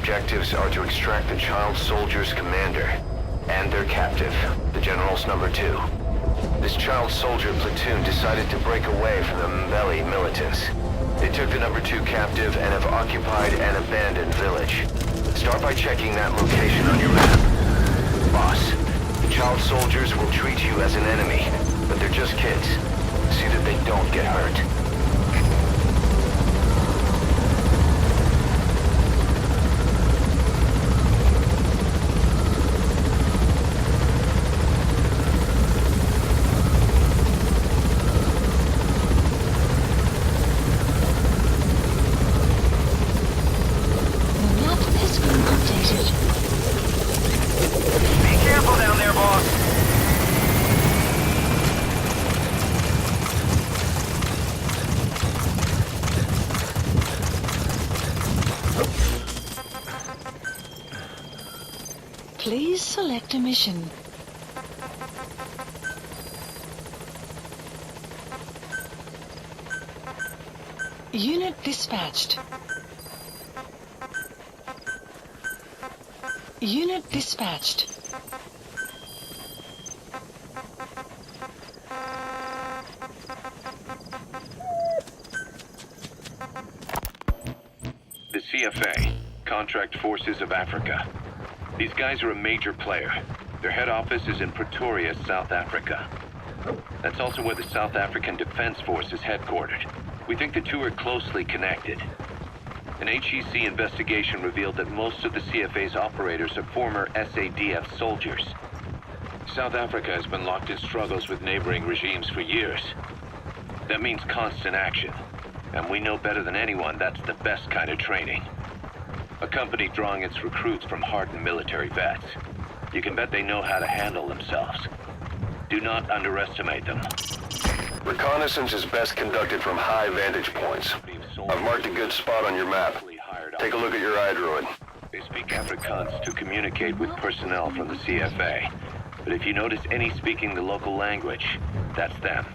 objectives are to extract the child soldier's commander and their captive, the General's number 2. This child soldier platoon decided to break away from the Mbeli militants. They took the number 2 captive and have occupied an abandoned village. Start by checking that location on your map. Boss, the child soldiers will treat you as an enemy, but they're just kids. See that they don't get hurt. Please select a mission. Unit dispatched. Unit dispatched. The CFA, Contract Forces of Africa. These guys are a major player. Their head office is in Pretoria, South Africa. That's also where the South African Defense Force is headquartered. We think the two are closely connected. An HEC investigation revealed that most of the CFA's operators are former SADF soldiers. South Africa has been locked in struggles with neighboring regimes for years. That means constant action. And we know better than anyone that's the best kind of training. A company drawing its recruits from hardened military vets. You can bet they know how to handle themselves. Do not underestimate them. Reconnaissance is best conducted from high vantage points. I've marked a good spot on your map. Take a look at your iDroid. They speak Afrikaans to communicate with personnel from the CFA. But if you notice any speaking the local language, that's them.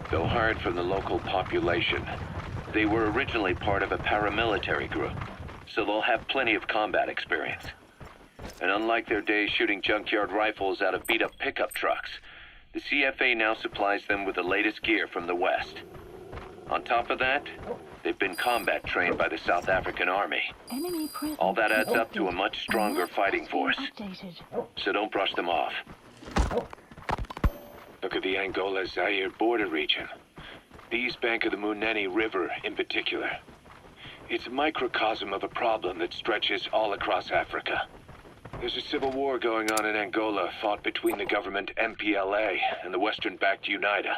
Though hired from the local population, they were originally part of a paramilitary group, so they'll have plenty of combat experience. And unlike their days shooting junkyard rifles out of beat-up pickup trucks, the CFA now supplies them with the latest gear from the West. On top of that, they've been combat trained by the South African Army. All that adds up to a much stronger fighting force. So don't brush them off. Look at the Angola-Zaire border region. The east bank of the Munene River in particular. It's a microcosm of a problem that stretches all across Africa. There's a civil war going on in Angola, fought between the government MPLA and the Western-backed UNITA.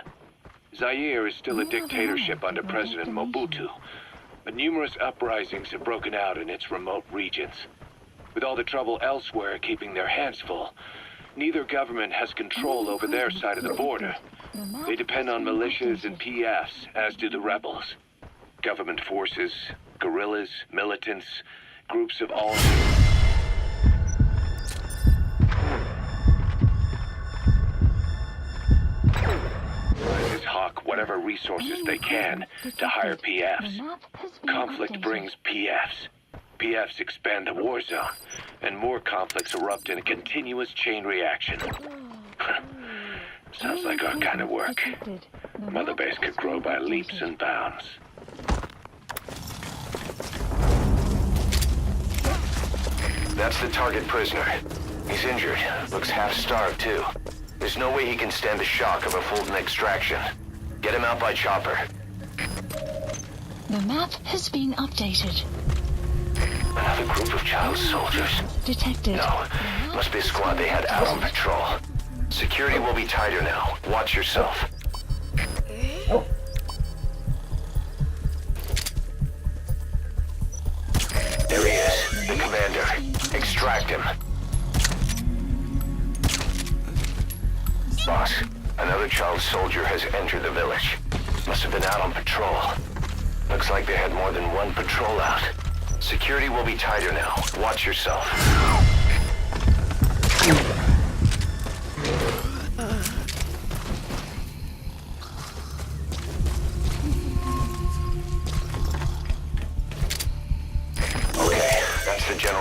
Zaire is still a dictatorship under President Mobutu, but numerous uprisings have broken out in its remote regions. With all the trouble elsewhere keeping their hands full, neither government has control over their side of the border. They depend on militias and PFs, as do the rebels. Government forces, guerrillas, militants, groups of all... hawk whatever resources they can to hire PFs. Conflict brings PFs. PFs expand the war zone, and more conflicts erupt in a continuous chain reaction. Sounds like our kind of work. Mother Base could grow by leaps and bounds. That's the target prisoner. He's injured. Looks half-starved, too. There's no way he can stand the shock of a Fulton extraction. Get him out by chopper. The map has been updated. Another group of child soldiers. Detected. No, must be a squad they had out on patrol. Security will be tighter now. Watch yourself. There he is, the commander. Extract him. Boss, another child soldier has entered the village. Must have been out on patrol. Looks like they had more than one patrol out. Security will be tighter now. Watch yourself. Okay, that's the general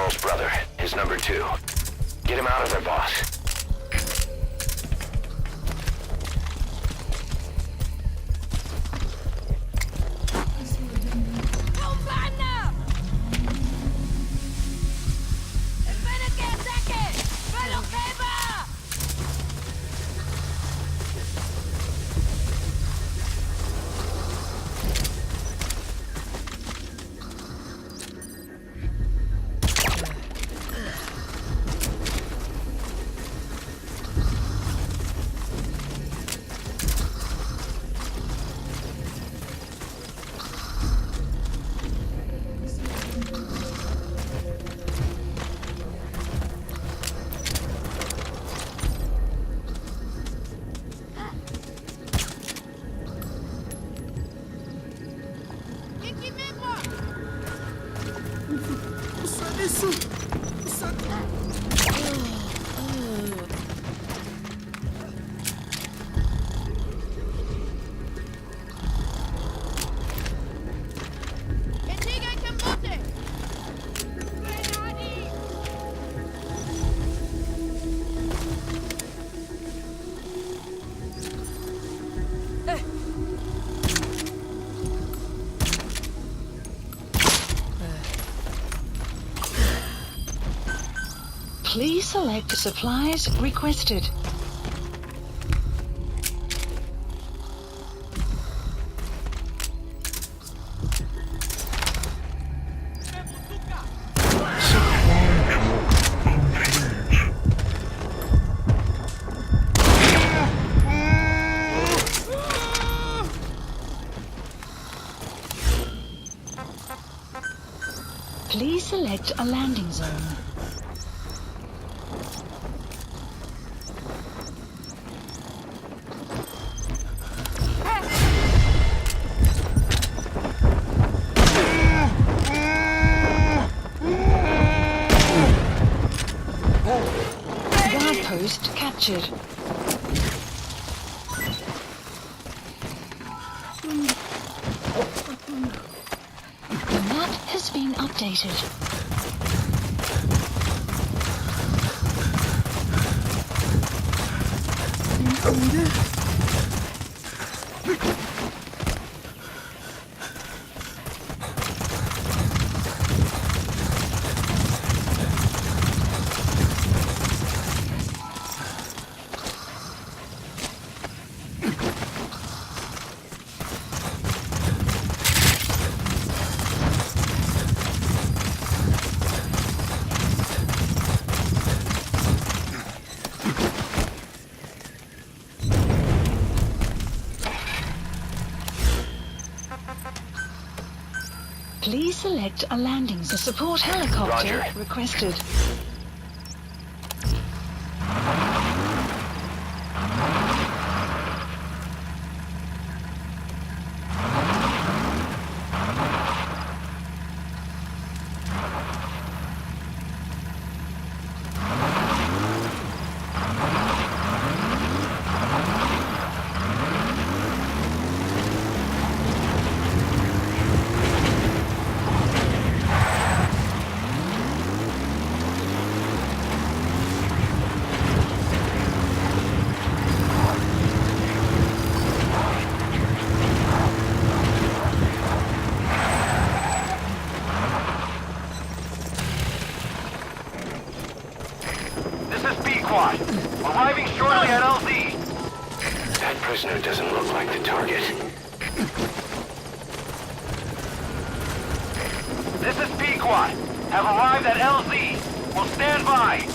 Please select supplies requested. Please select a landing zone. Guard post captured. The map has been updated. Please select a landing zone. Support helicopter Roger. requested. This is B-Quad. Arriving shortly at LZ. That prisoner doesn't look like the target. This is B-Quad. Have arrived at LZ. Will stand by.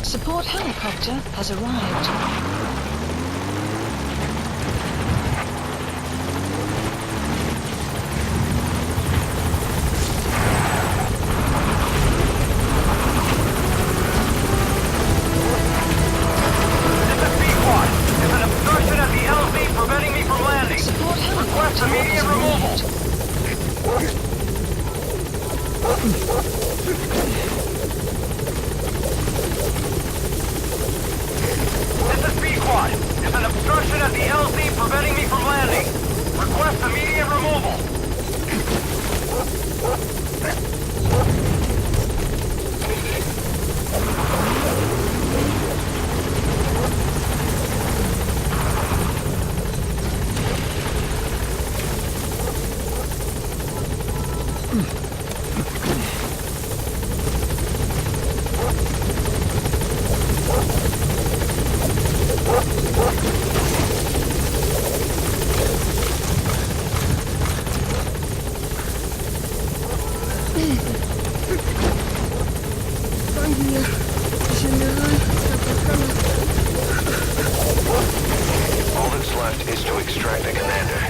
Support helicopter has arrived. This is B-Quad. There's an obstruction at the LZ preventing me from landing. Support Request helicopter immediate has removal. arrived. This is B-Quad. There's an obstruction at the LZ preventing me from landing. Request immediate removal. All that's left is to extract the commander.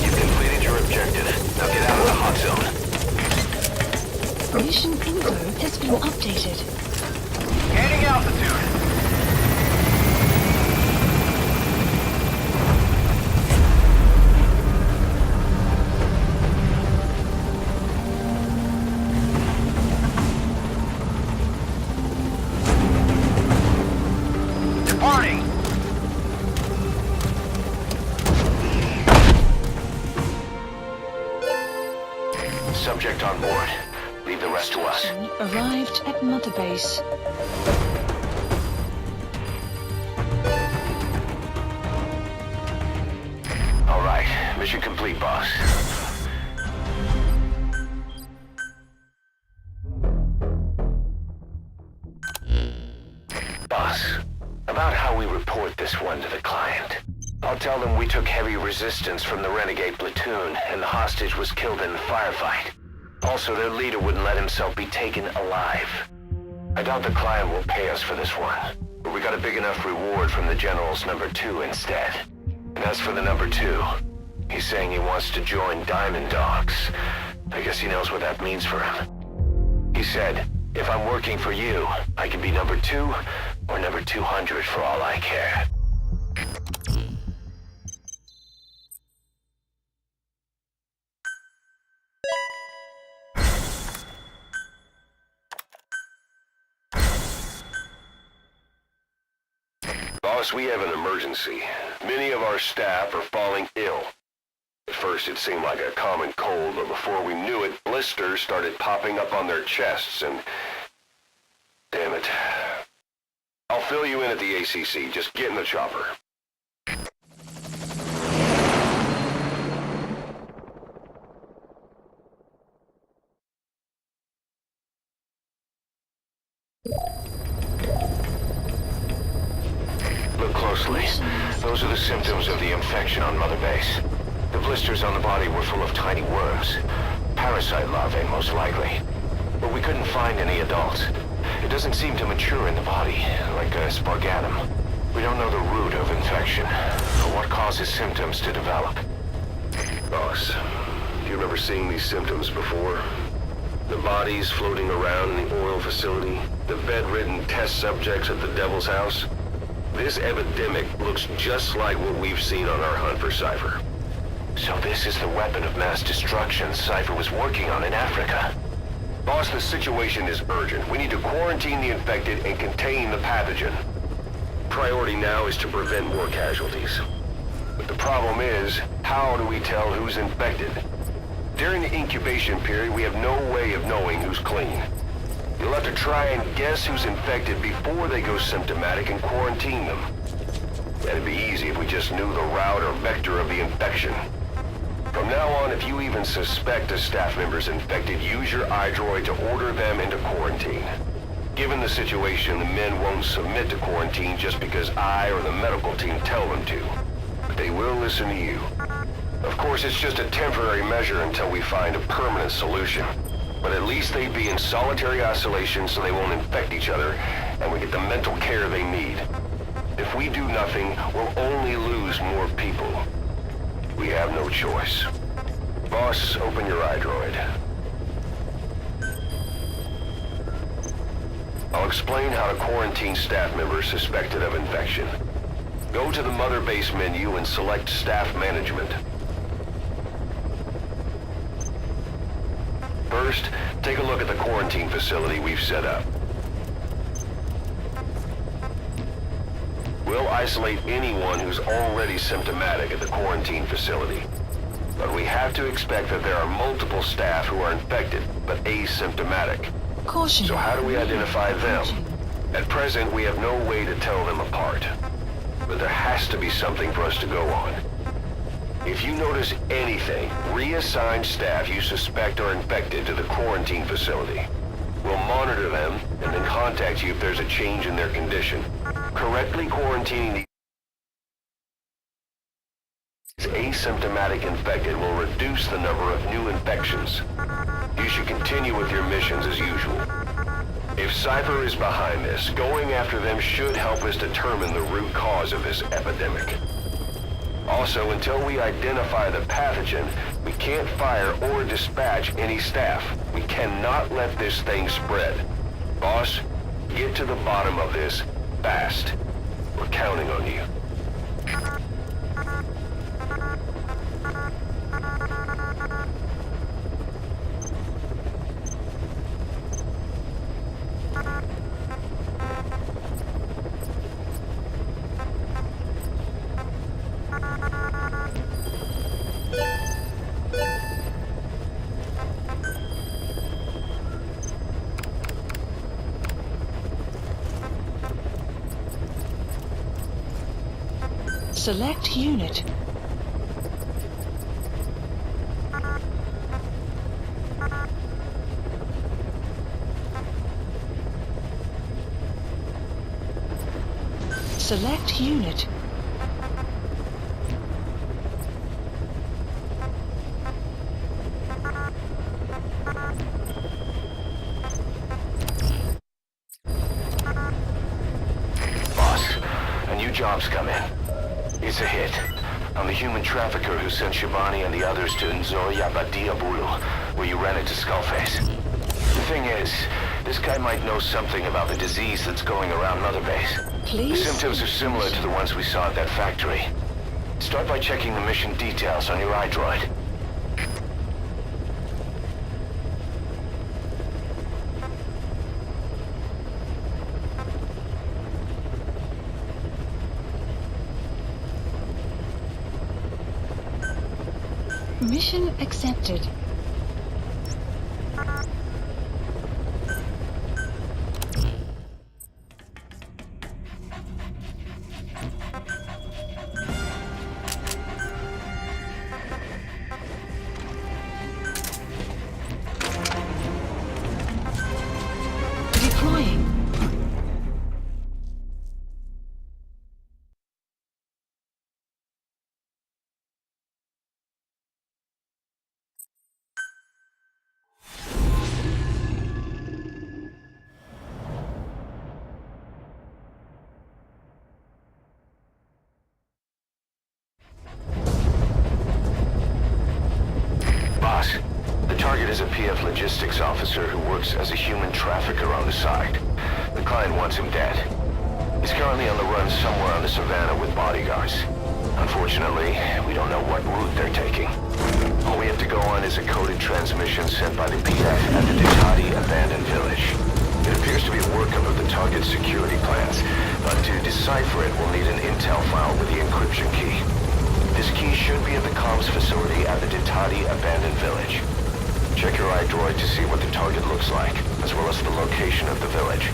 You've completed your objective. Now get out of the hot zone. Mission info has been updated. Gaining altitude. Departing. us to us. Arrived at Mother Base. All right, mission complete, boss. Boss, about how we report this one to the client. I'll tell them we took heavy resistance from the renegade platoon and the hostage was killed in the firefight. Also, their leader wouldn't let himself be taken alive. I doubt the client will pay us for this one, but we got a big enough reward from the General's number 2 instead. And as for the number 2, he's saying he wants to join Diamond Dogs. I guess he knows what that means for him. He said, if I'm working for you, I can be number 2 or number 200 for all I care. Boss, we have an emergency. Many of our staff are falling ill. At first it seemed like a common cold, but before we knew it, blisters started popping up on their chests and... Damn it. I'll fill you in at the ACC. Just get in the chopper. Look closely. Those are the symptoms of the infection on Mother Base. The blisters on the body were full of tiny worms. Parasite larvae, most likely. But we couldn't find any adults. It doesn't seem to mature in the body, like a spargatum. We don't know the root of infection, or what causes symptoms to develop. Boss, do you remember seeing these symptoms before? The bodies floating around in the oil facility, the bedridden test subjects at the Devil's House. This epidemic looks just like what we've seen on our hunt for Cypher. So this is the weapon of mass destruction Cypher was working on in Africa. Boss, the situation is urgent. We need to quarantine the infected and contain the pathogen. Priority now is to prevent more casualties. But the problem is, how do we tell who's infected? During the incubation period, we have no way of knowing who's clean. You'll have to try and guess who's infected before they go symptomatic and quarantine them. That'd be easy if we just knew the route or vector of the infection. From now on, if you even suspect a staff member's infected, use your iDroid to order them into quarantine. Given the situation, the men won't submit to quarantine just because I or the medical team tell them to. But they will listen to you. Of course, it's just a temporary measure until we find a permanent solution. But at least they'd be in solitary isolation so they won't infect each other, and we get the mental care they need. If we do nothing, we'll only lose more people. We have no choice. Boss, open your iDroid. I'll explain how to quarantine staff members suspected of infection. Go to the Mother Base menu and select Staff Management. First, take a look at the quarantine facility we've set up. We'll isolate anyone who's already symptomatic at the quarantine facility. But we have to expect that there are multiple staff who are infected, but asymptomatic. Caution. So how do we identify them? At present, we have no way to tell them apart. But there has to be something for us to go on. If you notice anything, reassign staff you suspect are infected to the quarantine facility. We'll monitor them and then contact you if there's a change in their condition. Correctly quarantining these asymptomatic infected will reduce the number of new infections. You should continue with your missions as usual. If Cypher is behind this, going after them should help us determine the root cause of this epidemic. Also, until we identify the pathogen, we can't fire or dispatch any staff. We cannot let this thing spread. Boss, get to the bottom of this fast. We're counting on you. Select unit. Select unit. Jobs come in. It's a hit. I'm the human trafficker who sent Shivani and the others to Nzoia Badia Bulu, where you ran into Skullface. The thing is, this guy might know something about the disease that's going around Mother Base. Please. The symptoms are similar to the ones we saw at that factory. Start by checking the mission details on your iDroid. Mission accepted. Deploying. The target is a PF logistics officer who works as a human trafficker on the side. The client wants him dead. He's currently on the run somewhere on the savannah with bodyguards. Unfortunately, we don't know what route they're taking. All we have to go on is a coded transmission sent by the PF at the Ditati abandoned village. It appears to be a workup of the target's security plans, but to decipher it, we'll need an intel file with the encryption key. This key should be at the comms facility at the Ditati abandoned village. Check your iDroid to see what the target looks like, as well as the location of the village.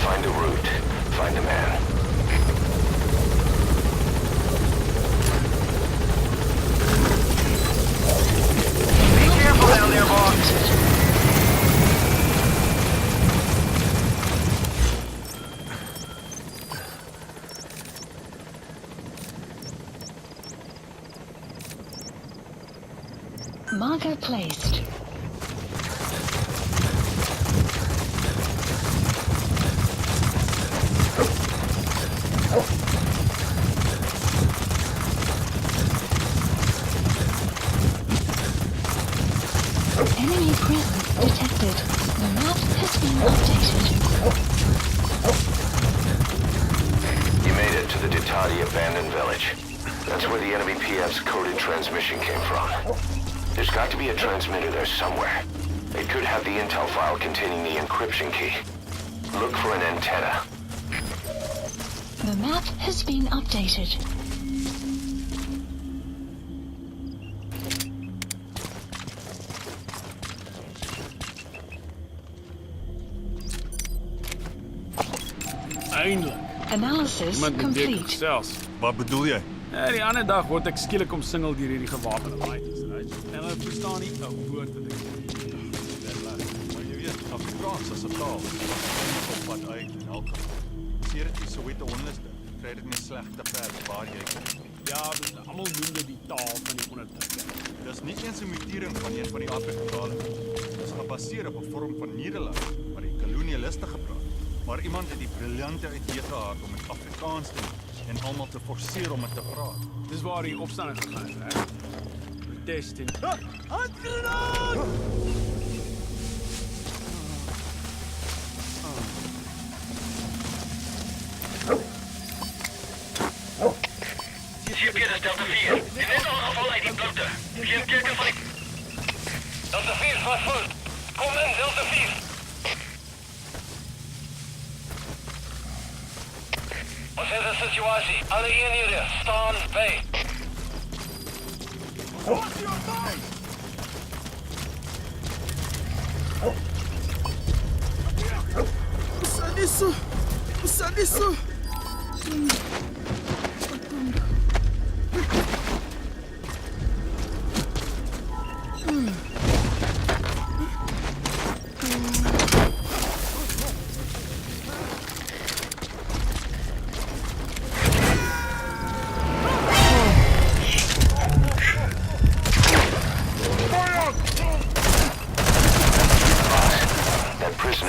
Find the route. Find the man. Be careful down there, boss. Marker placed. Enemy presence detected. The map has been updated. You made it to the Ditati abandoned village. That's where the enemy PF's coded transmission came from. There's got to be a transmitter there somewhere. It could have the intel file containing the encryption key. Look for an antenna. The map has been updated. Eindelijk. Analysis Iemand met dik complete. selfs. Wat bedoel jy? Die ander dag word ek skielik omsingel deur hierdie gewapende maatjies, right? En hulle verstaan nie 'n woord wat ek sê. Maar jy weet, Afrikaans is 'n taal. Op pad uit en elke. Sedert die Soweto onluste, kry dit net slegte pers waar jy kom. Ja, almal noem dit die taal van die onderdrukking. Dis nie eens 'n mutering van een van die Afrika-tale nie. Dis gebaseer op 'n vorm van Nederlands wat die kolonialiste gepraat. Maar iemand het die briljante idee gehad om dit Afrikaans te doen en almal te forceer om dit te praat. Dis waar die opstanding gegaan het, reg? Protes teen handgranaat! CP, Delta 4. Die net al geval uit die blote. Geen teken van die... Delta 4 is vol. Kom in, Delta 4. Ons het 'n situasie. Alle eenhede, staan by. What's your name? Saniso!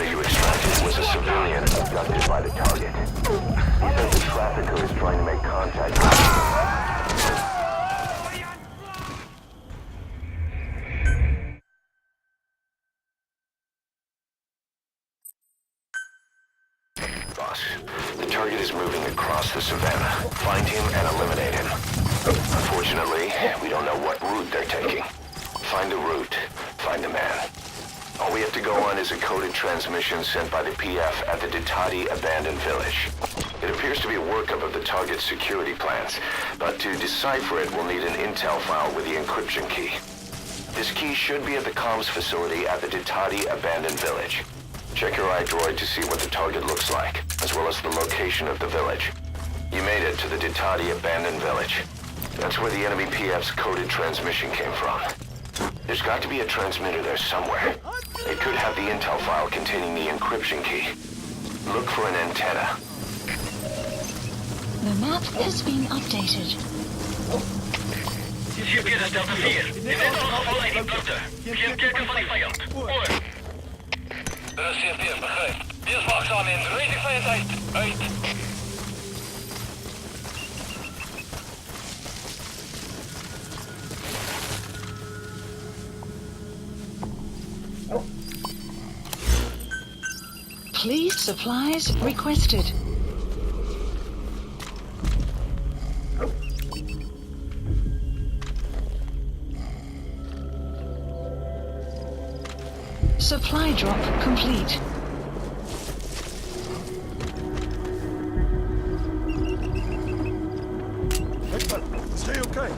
guy you extracted was a civilian abducted by the target. He says the trafficker is trying to make contact with him. Boss, the target is moving across the savannah. Find him and eliminate him. Unfortunately, we don't know what route they're taking. Find the route, find the man. All we have to go on is a coded transmission sent by the PF at the Ditati abandoned village. It appears to be a workup of the target's security plans, but to decipher it, we'll need an intel file with the encryption key. This key should be at the comms facility at the Ditati abandoned village. Check your iDroid to see what the target looks like, as well as the location of the village. You made it to the Ditati abandoned village. That's where the enemy PF's coded transmission came from. There's got to be a transmitter there somewhere. It could have the intel file containing the encryption key. Look for an antenna. The map has been updated. Hier Peter Delta 4. Dit is ongeval uit die blote. Geen teken van die vijand. Oor. Er is CP's, begrijp. Wees waakzaam en rijd die vijand uit. Uit. Please supplies requested. Supply drop complete. Stay okay.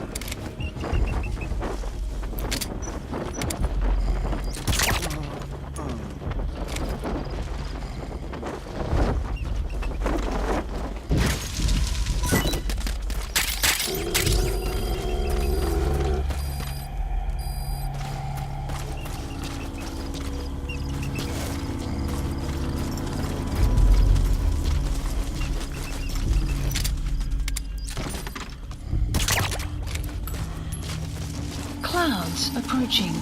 Clouds approaching.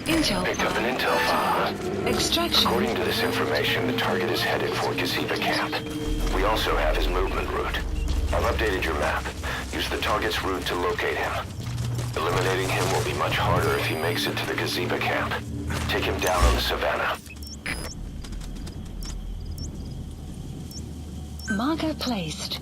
Intel Picked up an intel file. extraction. According to this information, the target is headed for Gaziba camp. We also have his movement route. I've updated your map. Use the target's route to locate him. Eliminating him will be much harder if he makes it to the Gaziba camp. Take him down on the savannah. Marker placed.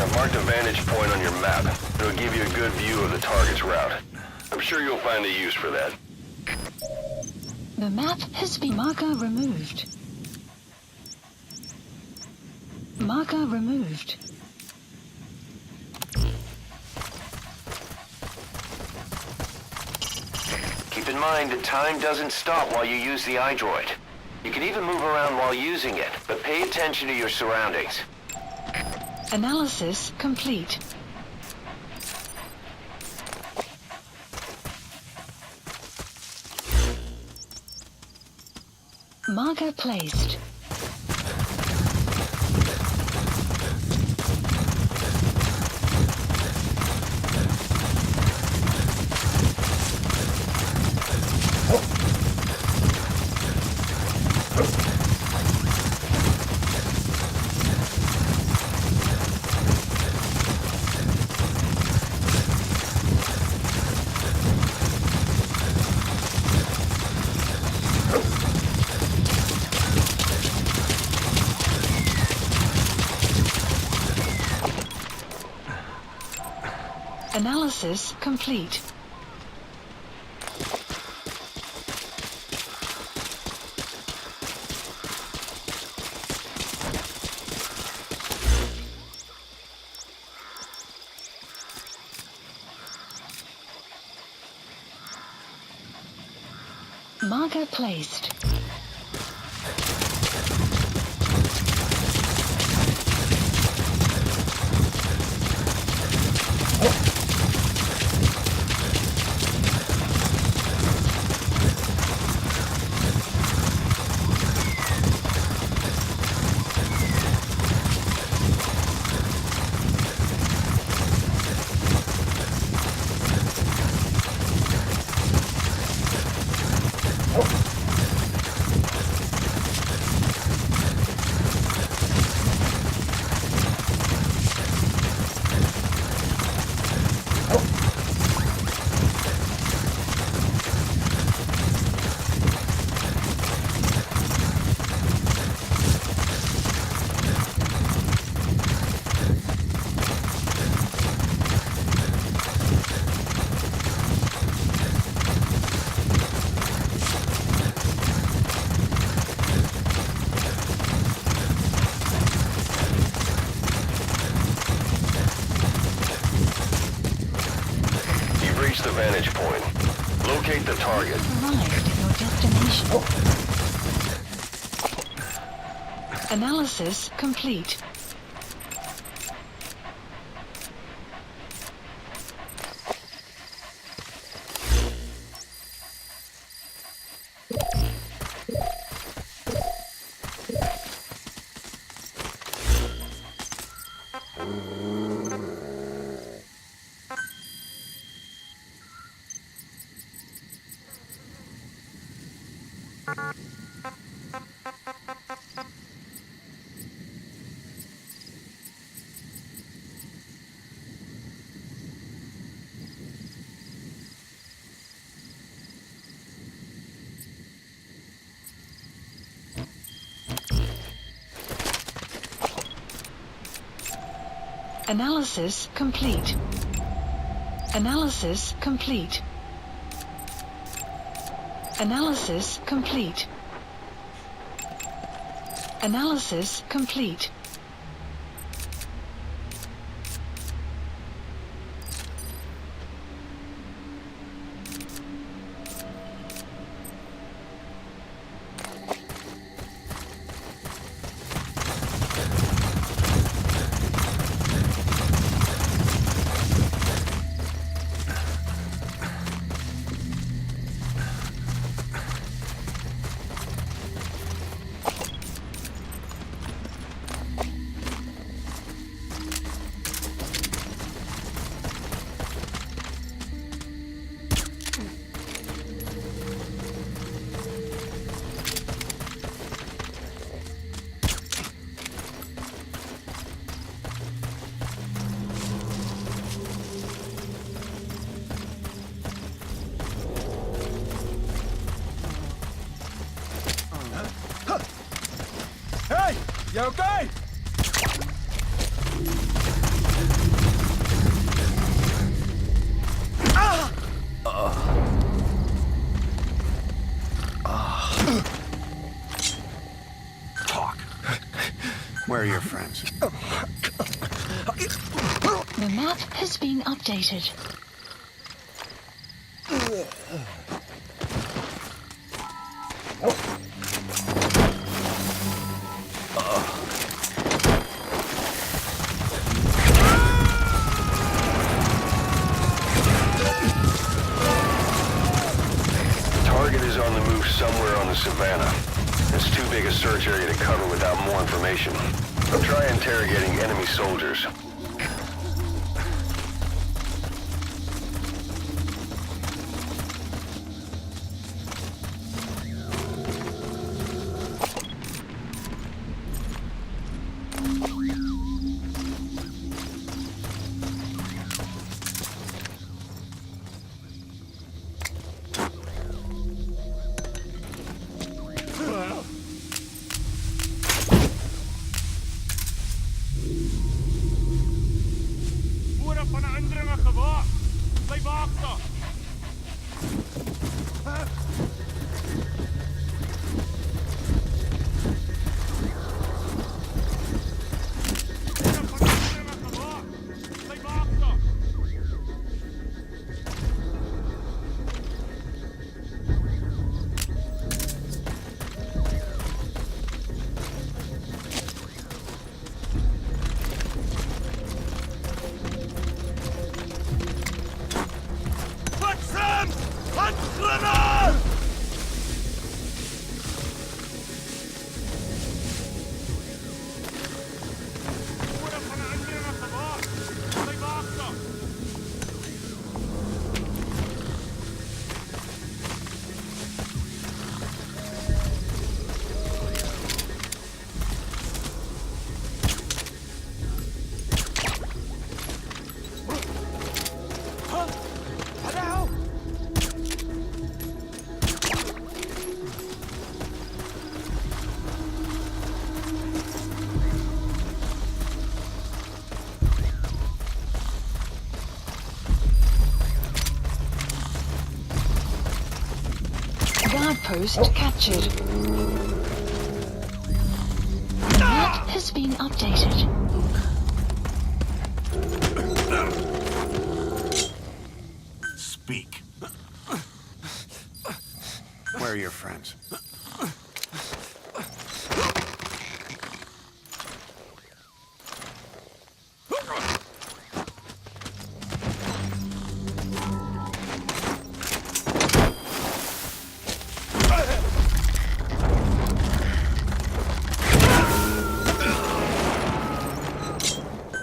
I've marked a vantage point on your map. It'll give you a good view of the target's route. I'm sure you'll find a use for that. The map has been marker removed. Marker removed. Keep in mind that time doesn't stop while you use the iDroid. You can even move around while using it, but pay attention to your surroundings. Analysis complete. Marker placed. Analysis complete. Marker placed. Reach the vantage point. Locate the target. Arrived at your destination. Analysis complete. Analysis complete. Analysis complete. Analysis complete. Analysis complete. Where are your friends? The map has been updated. Target is on the move somewhere on the savannah. It's too big a search area to cover without more information. Try interrogating enemy soldiers. Woorde van 'n indringer gewaar. Bly waaksaam. Woorde van 'n indringer gewaar. Bly waaksaam. Woorde van 'n indringer gewaar. Bly waaksaam. Guard post captured. The map has been updated. Speak. Where are your friends?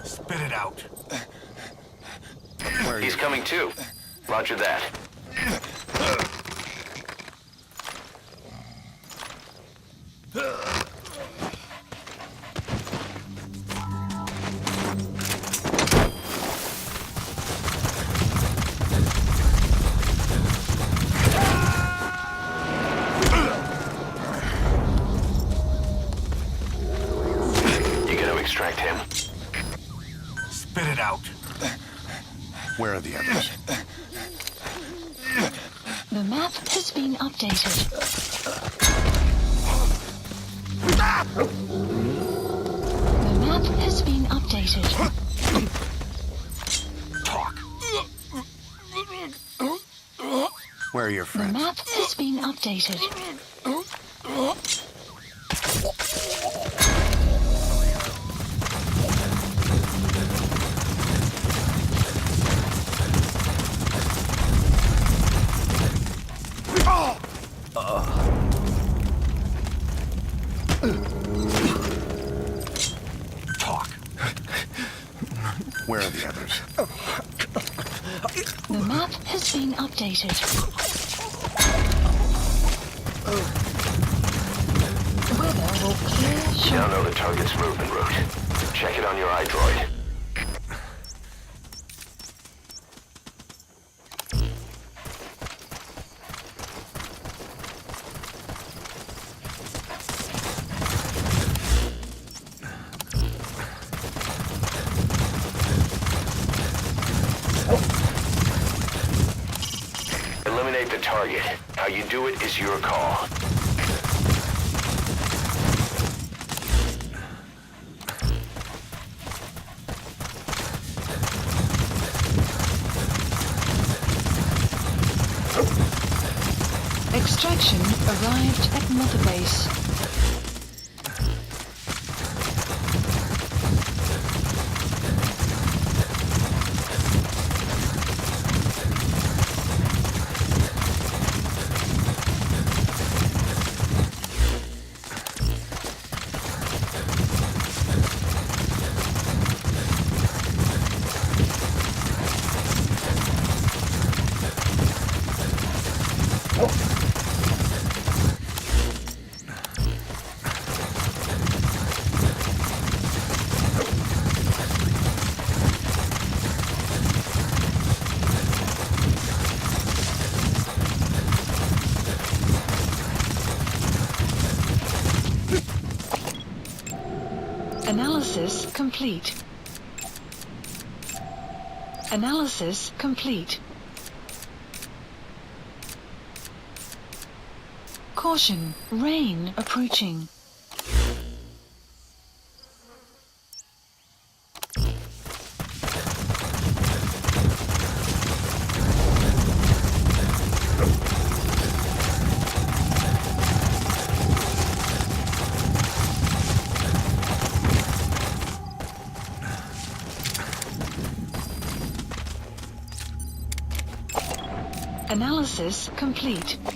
Spit it out. Where are He's you? coming too. Roger that. You gonna extract him? Spit it out. Where are the others? The map has been updated. The map has been updated. Talk. Where are your The friends? map has been updated. Talk. Where are the others? The map has been updated. Weather will clear Now shortly. know the target's movement route. Check it on your iDroid. Eliminate the target. How you do it is your call. Extraction arrived at Mother Base. Analysis complete. Analysis complete. Caution, rain approaching. Analysis complete.